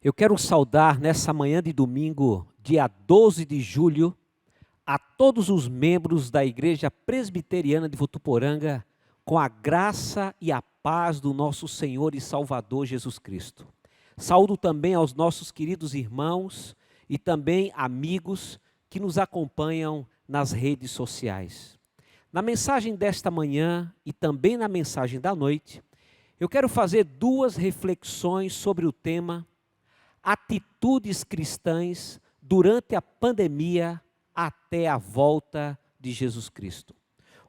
Eu quero saudar nessa manhã de domingo, dia 12 de julho, a todos os membros da Igreja Presbiteriana de Votuporanga, com a graça e a paz do nosso Senhor e Salvador Jesus Cristo. Saúdo também aos nossos queridos irmãos e também amigos que nos acompanham nas redes sociais. Na mensagem desta manhã e também na mensagem da noite, eu quero fazer duas reflexões sobre o tema atitudes cristãs durante a pandemia até a volta de Jesus Cristo.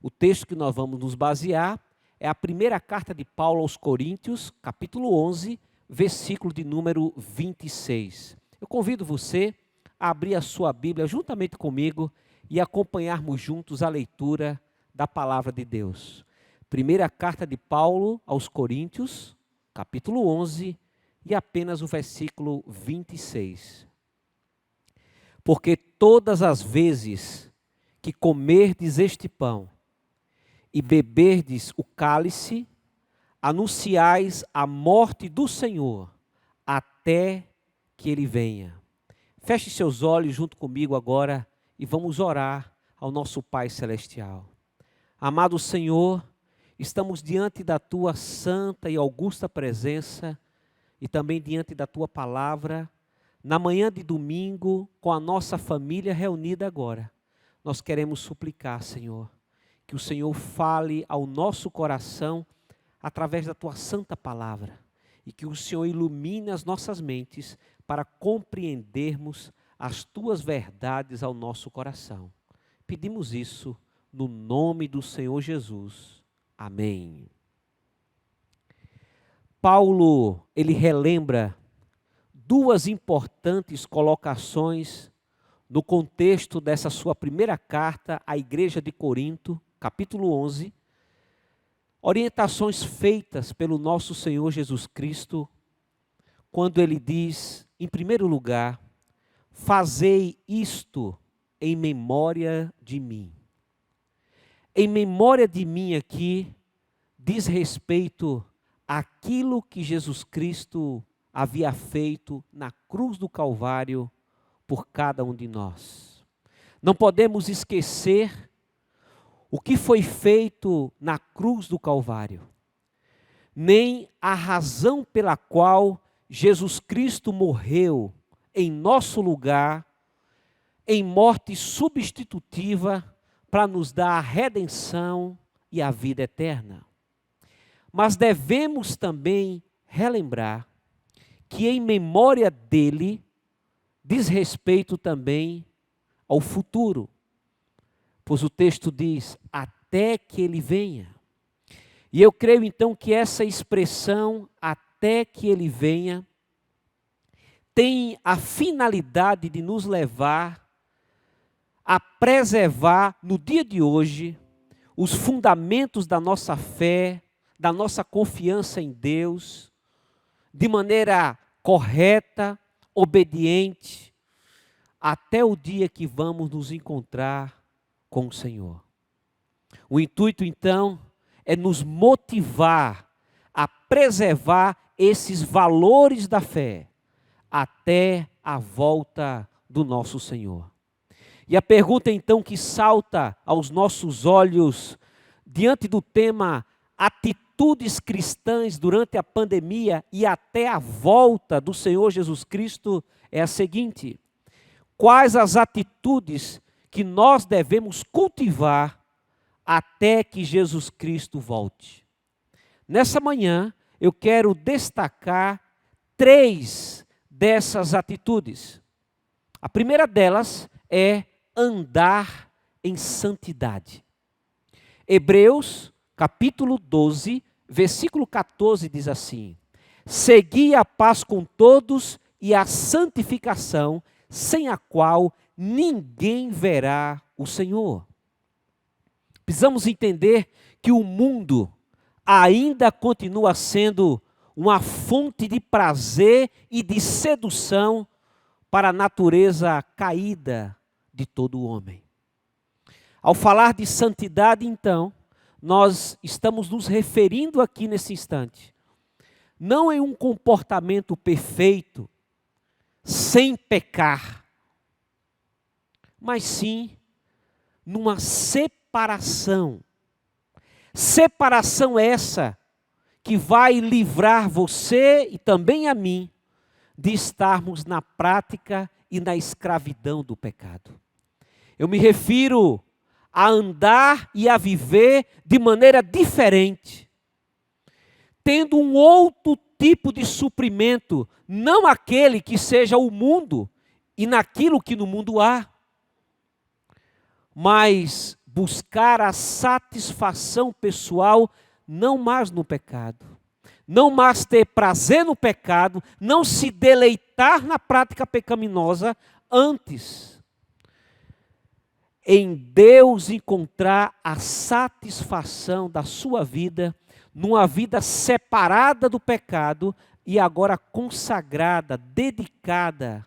O texto que nós vamos nos basear é a primeira carta de Paulo aos Coríntios, capítulo 11, versículo de número 26. Eu convido você a abrir a sua Bíblia juntamente comigo e acompanharmos juntos a leitura da palavra de Deus. Primeira carta de Paulo aos Coríntios, capítulo 11, e apenas o versículo 26. Porque todas as vezes que comerdes este pão e beberdes o cálice, anunciais a morte do Senhor até que Ele venha. Feche seus olhos junto comigo agora e vamos orar ao nosso Pai Celestial. Amado Senhor, estamos diante da Tua santa e augusta presença e também diante da Tua palavra, na manhã de domingo, com a nossa família reunida agora. Nós queremos suplicar, Senhor, que o Senhor fale ao nosso coração através da Tua santa palavra e que o Senhor ilumine as nossas mentes para compreendermos as Tuas verdades ao nosso coração. Pedimos isso no nome do Senhor Jesus. Amém. Paulo, ele relembra duas importantes colocações no contexto dessa sua primeira carta à igreja de Corinto, capítulo 11, orientações feitas pelo nosso Senhor Jesus Cristo, quando ele diz, em primeiro lugar, fazei isto em memória de mim. Em memória de mim aqui, diz respeito àquilo que Jesus Cristo havia feito na cruz do Calvário por cada um de nós. Não podemos esquecer o que foi feito na cruz do Calvário, nem a razão pela qual Jesus Cristo morreu em nosso lugar, em morte substitutiva, para nos dar a redenção e a vida eterna. Mas devemos também relembrar que em memória dele diz respeito também ao futuro. Pois o texto diz, até que ele venha. E eu creio então que essa expressão, até que ele venha, tem a finalidade de nos levar a preservar no dia de hoje os fundamentos da nossa fé, da nossa confiança em Deus, de maneira correta, obediente, até o dia que vamos nos encontrar com o Senhor. O intuito, então, é nos motivar a preservar esses valores da fé até a volta do nosso Senhor. E a pergunta, então, que salta aos nossos olhos diante do tema atitudes cristãs durante a pandemia e até a volta do Senhor Jesus Cristo é a seguinte: quais as atitudes que nós devemos cultivar até que Jesus Cristo volte? Nessa manhã, eu quero destacar 3 dessas atitudes. A primeira delas é andar em santidade. Hebreus, capítulo 12, versículo 14 diz assim: segui a paz com todos e a santificação, sem a qual ninguém verá o Senhor. Precisamos entender que o mundo ainda continua sendo uma fonte de prazer e de sedução para a natureza caída de todo homem. Ao falar de santidade, então, nós estamos nos referindo aqui nesse instante, não em um comportamento perfeito, sem pecar, mas sim numa separação. Separação essa que vai livrar você e também a mim de estarmos na prática e na escravidão do pecado. Eu me refiro a andar e a viver de maneira diferente, tendo um outro tipo de suprimento, não aquele que seja o mundo e naquilo que no mundo há, mas buscar a satisfação pessoal não mais no pecado, não mais ter prazer no pecado, não se deleitar na prática pecaminosa, antes em Deus encontrar a satisfação da sua vida, numa vida separada do pecado e agora consagrada, dedicada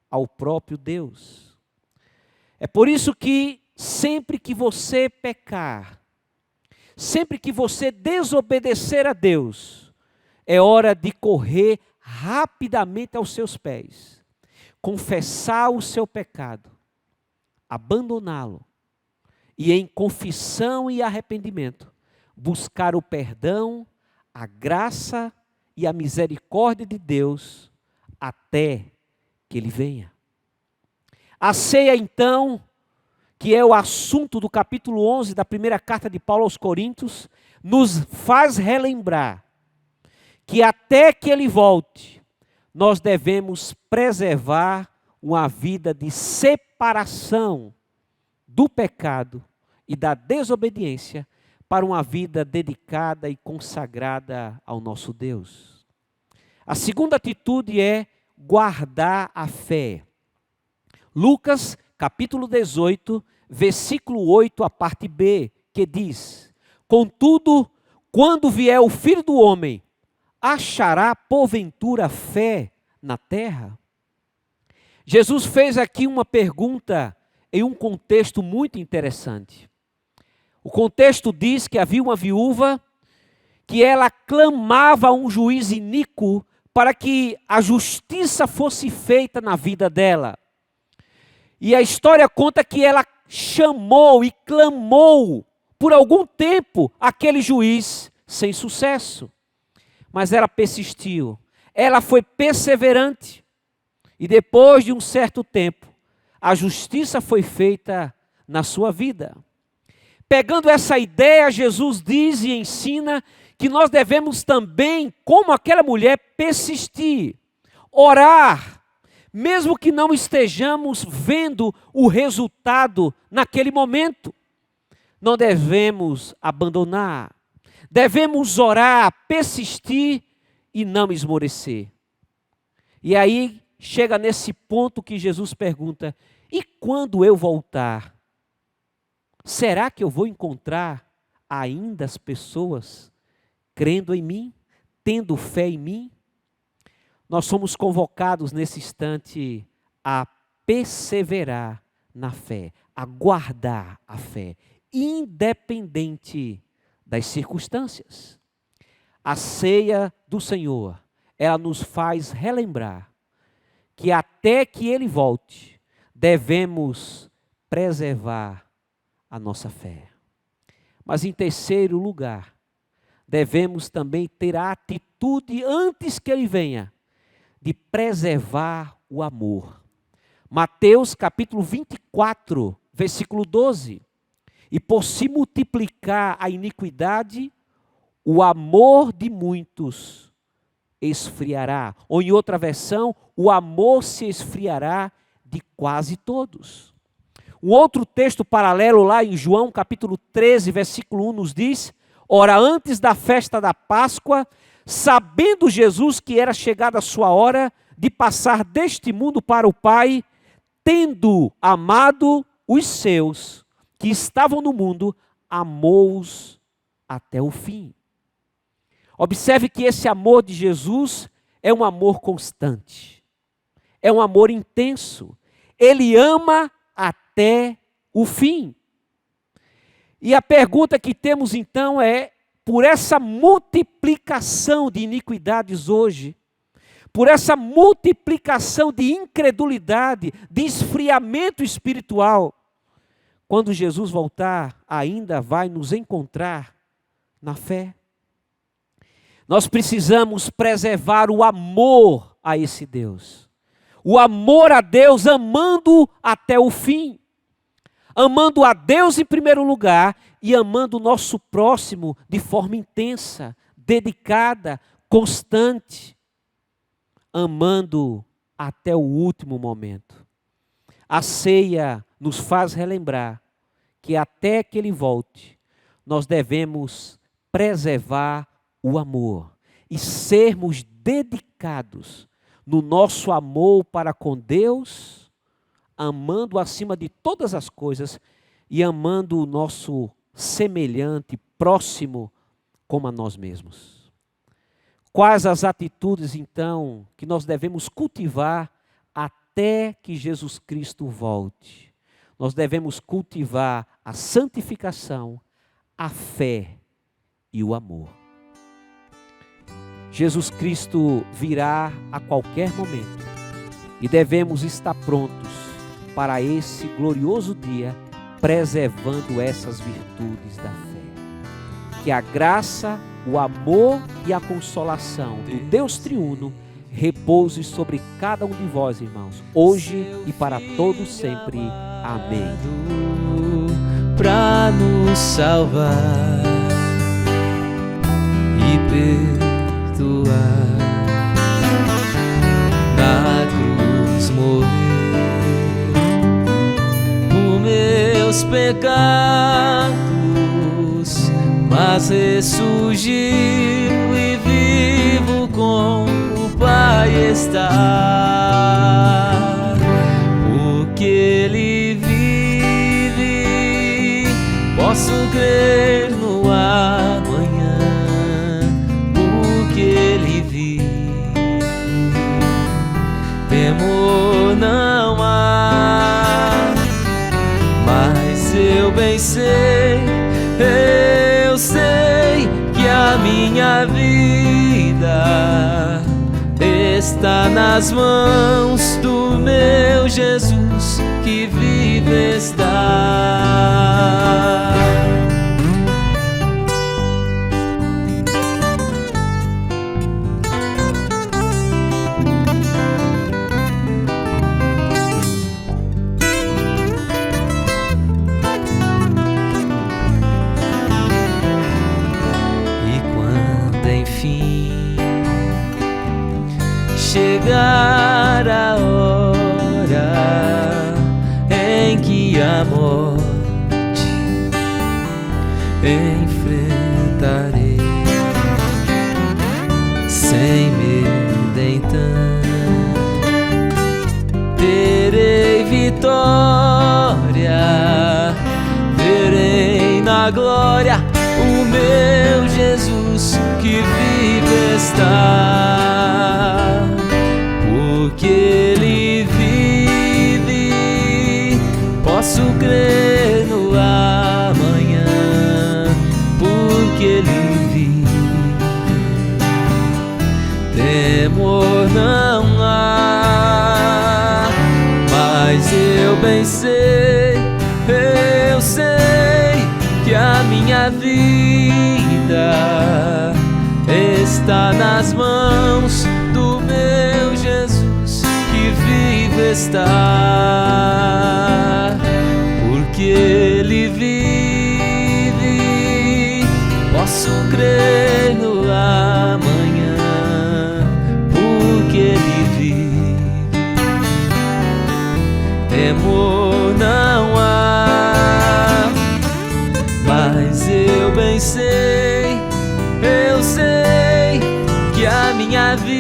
ao próprio Deus. É por isso que sempre que você pecar, sempre que você desobedecer a Deus, é hora de correr rapidamente aos seus pés, confessar o seu pecado, abandoná-lo e em confissão e arrependimento, buscar o perdão, a graça e a misericórdia de Deus até que Ele venha. A ceia então, que é o assunto do capítulo 11 da primeira carta de Paulo aos Coríntios, nos faz relembrar que até que Ele volte, nós devemos preservar uma vida de separação do pecado e da desobediência para uma vida dedicada e consagrada ao nosso Deus. A segunda atitude é guardar a fé. Lucas, capítulo 18, versículo 8, a parte B, que diz: contudo, quando vier o Filho do Homem, achará porventura fé na terra? Jesus fez aqui uma pergunta em um contexto muito interessante. O contexto diz que havia uma viúva que ela clamava a um juiz iníquo para que a justiça fosse feita na vida dela. E a história conta que ela chamou e clamou por algum tempo aquele juiz sem sucesso. Mas ela persistiu, ela foi perseverante. E depois de um certo tempo, a justiça foi feita na sua vida. Pegando essa ideia, Jesus diz e ensina que nós devemos também, como aquela mulher, persistir, orar, mesmo que não estejamos vendo o resultado naquele momento. Não devemos abandonar, devemos orar, persistir e não esmorecer. E aí chega nesse ponto que Jesus pergunta: e quando eu voltar, será que eu vou encontrar ainda as pessoas crendo em mim, tendo fé em mim? Nós somos convocados nesse instante a perseverar na fé, a guardar a fé, independente das circunstâncias. A ceia do Senhor, ela nos faz relembrar que até que Ele volte, devemos preservar a nossa fé. Mas em terceiro lugar, devemos também ter a atitude, antes que Ele venha, de preservar o amor. Mateus capítulo 24, versículo 12. E por se multiplicar a iniquidade, o amor de muitos esfriará. Ou em outra versão, o amor se esfriará de quase todos. Um outro texto paralelo lá em João capítulo 13, versículo 1 nos diz: ora, antes da festa da Páscoa, sabendo Jesus que era chegada a sua hora de passar deste mundo para o Pai, tendo amado os seus que estavam no mundo, amou-os até o fim. Observe que esse amor de Jesus é um amor constante, é um amor intenso. Ele ama até o fim. E a pergunta que temos então é: por essa multiplicação de iniquidades hoje, por essa multiplicação de incredulidade, de esfriamento espiritual, quando Jesus voltar, ainda vai nos encontrar na fé. Nós precisamos preservar o amor a esse Deus. O amor a Deus, amando até o fim. Amando a Deus em primeiro lugar e amando o nosso próximo de forma intensa, dedicada, constante. Amando até o último momento. A ceia nos faz relembrar que até que Ele volte, nós devemos preservar o amor e sermos dedicados no nosso amor para com Deus, amando acima de todas as coisas e amando o nosso semelhante, próximo, como a nós mesmos. Quais as atitudes, então, que nós devemos cultivar até que Jesus Cristo volte? Nós devemos cultivar a santificação, a fé e o amor. Jesus Cristo virá a qualquer momento e devemos estar prontos para esse glorioso dia, preservando essas virtudes da fé. Que a graça, o amor e a consolação do Deus triuno repouse sobre cada um de vós, irmãos, hoje e para todos sempre. Amém. Para nos salvar e perdoar, na cruz morrer por meus pecados, mas ressurgiu e vivo com o Pai está, porque Ele vive, posso crer no amanhã, porque Ele vive, temor não há, mas eu bem sei, eu sei que a minha vida está nas mãos do meu Jesus que vive está. E quando enfim chegar a hora em que a morte enfrentarei, sem medo então terei vitória, verei na glória o meu Jesus que vive está. Porque Ele vive, posso crer no amanhã, porque Ele vive, temor não há, mas eu bem sei, eu sei que a minha vida está nas mãos do meu Jesus que vive está, porque Ele vive, posso crer no amanhã, porque Ele vive, temor não há, mas eu bem sei, eu sei que a minha vida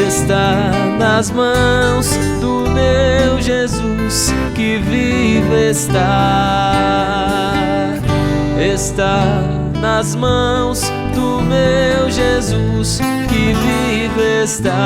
está nas mãos do meu Jesus que vive está, está nas mãos do meu Jesus que vive está.